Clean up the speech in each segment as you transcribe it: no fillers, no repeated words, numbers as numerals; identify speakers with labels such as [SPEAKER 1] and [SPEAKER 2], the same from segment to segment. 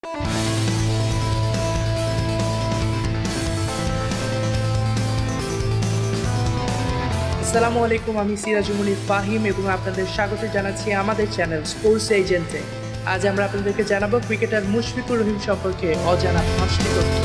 [SPEAKER 1] আসসালামু আলাইকুম, আমি সিরাজুমনির ফাহিম এবং আপনাদের স্বাগত জানাচ্ছি আমাদের চ্যানেল স্পোর্টস এজেন্টে। আজ আমরা আপনাদেরকে জানাবো ক্রিকেটার মুশফিকুর রহিম সম্পর্কে অজানা 5টি তথ্য।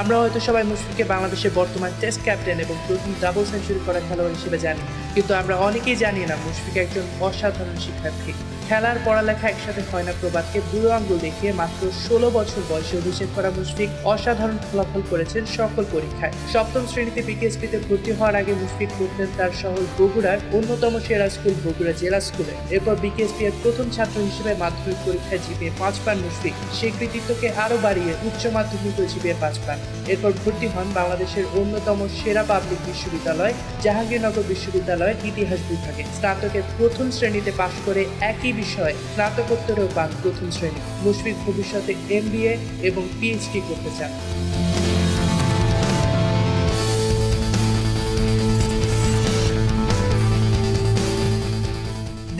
[SPEAKER 1] আমরা হয়তো সবাই মুশফিককে বাংলাদেশের বর্তমান টেস্ট ক্যাপ্টেন এবং প্রথম ডাবল সেঞ্চুরি করা খেলোয়াড় হিসেবে জানি, কিন্তু আমরা অনেকেই জানি না মুশফিক একজন অসাধারণ শিক্ষার্থী। খেলার পড়ালেখা একসাথে হয় না প্রবাদকে বুড়ো আঙ্গুল দেখিয়ে মাত্র 16 বছর বয়সে অভিষেক করা মুশফিক অসাধারণ ফলাফল করেছেন সকল পরীক্ষায়। সপ্তম শ্রেণীতে বিকেএসপিতে ভর্তি হওয়ার আগে মুশফিক পড়তেন তার শহর বগুড়ার অন্যতম সেরা স্কুল বগুড়া জেলা স্কুলে। এরপর বিকেএসপি এর প্রথম ছাত্র হিসেবে মাধ্যমিক পরীক্ষায় জিপিএ 5 পান মুশফিক। সেই কৃতিত্বকে আরো বাড়িয়ে উচ্চ মাধ্যমিকেও জিপিএ 5 পান। এরপর ভর্তি হন বাংলাদেশের অন্যতম সেরা পাবলিক বিশ্ববিদ্যালয় জাহাঙ্গীরনগর বিশ্ববিদ্যালয়ের ইতিহাস বিভাগে। স্নাতকের প্রথম শ্রেণীতে পাশ করে একই বিষয়ে স্নাতকোত্তরেও পান প্রথম শ্রেণী। মুশফিক ভবিষ্যতে MBA এবং PhD করতে চান।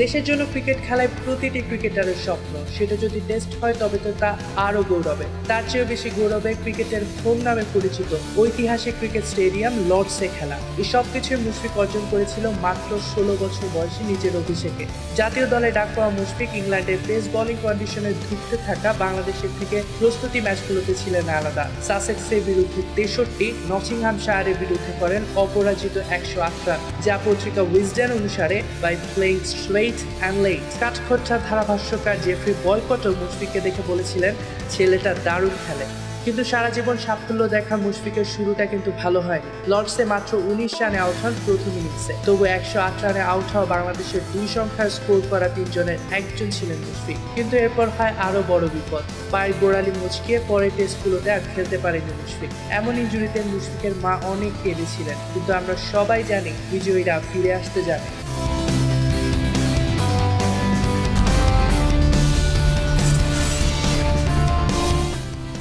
[SPEAKER 1] দেশের জন্য ক্রিকেট খেলায় প্রতিটি ক্রিকেটারের স্বপ্ন, সেটা যদি টেস্ট হয় তবে তো তা আরও গৌরবে। তার চেয়েও বেশি গৌরবে ক্রিকেটের হোম নামে পরিচিত ঐতিহাসিক ক্রিকেট স্টেডিয়াম লর্ডসে খেলা। এই সব কিছুই মুশফিক অর্জন করেছিল মাত্র 16 বছর বয়সে নিজের অভিষেকে। জাতীয় দলে ডাক পাওয়া মুশফিক ইংল্যান্ডের পেস বোলিং কন্ডিশনে ধুঁকতে থাকা বাংলাদেশের থেকে প্রস্তুতি ম্যাচগুলোতে ছিলেন আলাদা। সাসেক্সের বিরুদ্ধে 63, নটিংহ্যামশায়ারের বিরুদ্ধে করেন অপরাজিত 108 রান, যা পত্রিকা উইজডেন অনুসারে by playing straight and late. কাঠখোট্টা ধারাভাষ্যকার জেফ্রি বয়কটও মুশফিককে দেখে বলেছিলেন, ছেলেটা দারুণ খেলে। কিন্তু সারা জীবন সাফল্য দেখা মুশফিকের শুরুটা কিন্তু ভালো হয়নি। লর্ডসে মাত্র 19 রানে আউট হন প্রথম ইনিংসে। তবু 108 রানে আউট হওয়া বাংলাদেশের 2 সংখ্যার স্কোর করা 3 জনের একজন ছিলেন মুশফিক। কিন্তু এরপর হয় আরো বড় বিপদ। পায়ের গোড়ালি মুচকিয়ে পরে টেস্টগুলোতে আর খেলতে পারেনি মুশফিক। এমন ইনজুরিতে মুশফিকের মা অনেক কেঁদেছিলেন, কিন্তু আমরা সবাই জানি বিজয়ীরা ফিরে আসতে জানে।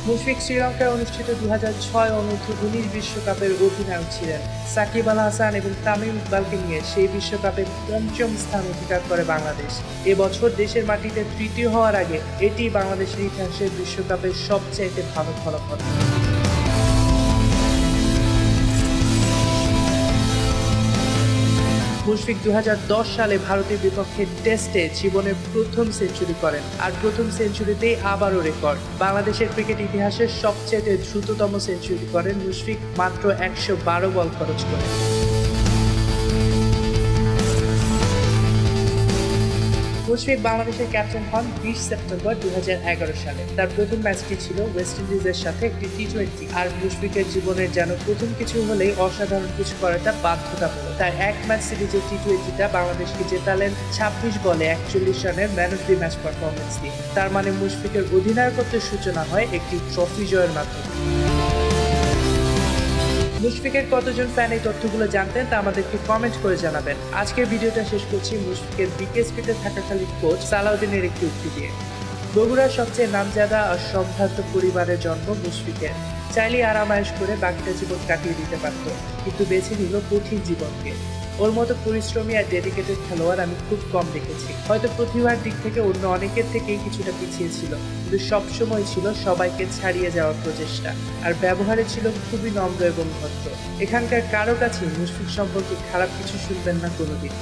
[SPEAKER 1] মুশফিক শ্রীলঙ্কায় অনুষ্ঠিত 2006 অনূর্ধ্ব-19 বিশ্বকাপের অধিনায়ক ছিলেন। সাকিব আল হাসান এবং তামিম ইকবালকে নিয়ে সেই বিশ্বকাপে 5ম স্থান অধিকার করে বাংলাদেশ। এবছর দেশের মাটিতে তৃতীয় হওয়ার আগে এটি বাংলাদেশের ইতিহাসে বিশ্বকাপের সবচাইতে ভালো ফলাফল। মুশফিক 2010 সালে ভারতের বিপক্ষে টেস্টে জীবনের প্রথম সেঞ্চুরি করেন, আর প্রথম সেঞ্চুরিতেই আবারও রেকর্ড। বাংলাদেশের ক্রিকেট ইতিহাসের সবচেয়ে দ্রুততম সেঞ্চুরি করেন মুশফিক মাত্র 112 বল খরচ করে। মুশফিক বাংলাদেশের ক্যাপ্টেন হন 20 সেপ্টেম্বর 2011 সালে। তার প্রথম ম্যাচটি ছিল ওয়েস্ট ইন্ডিজের সাথে একটি T20, আর মুশফিকের জীবনের যেন প্রথম কিছু হলেই অসাধারণ কিছু করাটা বাধ্যতামূলক। তার এক ম্যাচ সিরিজের T20টা বাংলাদেশকে জেতালেন 26 বলে 41 রানের man of the match performance দিয়ে। তার মানে মুশফিকের অধিনায়কত্বের সূচনা হয় একটি ট্রফি জয়ের মাধ্যমে। মুশফিকের কতজন ফ্যান এই তথ্যগুলো জানতেন তা আমাদেরকে কমেন্ট করে জানাবেন। আজকের ভিডিওটা শেষ করছি মুশফিকের বিকেএসপিতে থাকাকালীন কোচ সালাউদ্দিনের একটি উক্তি দিয়ে। বগুড়ার সবচেয়ে নামজাদা আর সম্ভ্রান্ত পরিবারের জন্ম মুশফিকের। চাইলে আরামায়েশ করে বাকিটা জীবন কাটিয়ে দিতে পারত, কিন্তু বেছে নিল কঠিন জীবনকে। ওর মতো পরিশ্রমী আর ডেডিকেটেড খেলোয়াড় আমি খুব কম দেখেছি। হয়তো প্রতিভার দিক থেকে অন্য অনেকের থেকেই কিছুটা পিছিয়ে ছিল, কিন্তু সবসময় ছিল সবাইকে ছাড়িয়ে যাওয়ার প্রচেষ্টা, আর ব্যবহারে ছিল খুবই নম্র এবং ভদ্র। এখানকার কারো কাছে মুশফিক সম্পর্কে খারাপ কিছু শুনবেন না কোনোদিন।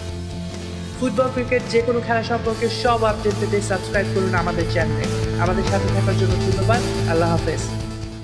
[SPEAKER 1] ফুটবল, ক্রিকেট, যে কোনো খেলা সম্পর্কে সব আপডেট পেতে সাবস্ক্রাইব করুন আমাদের চ্যানেলে। আমাদের সাথে থাকার জন্য ধন্যবাদ। আল্লাহ হাফেজ।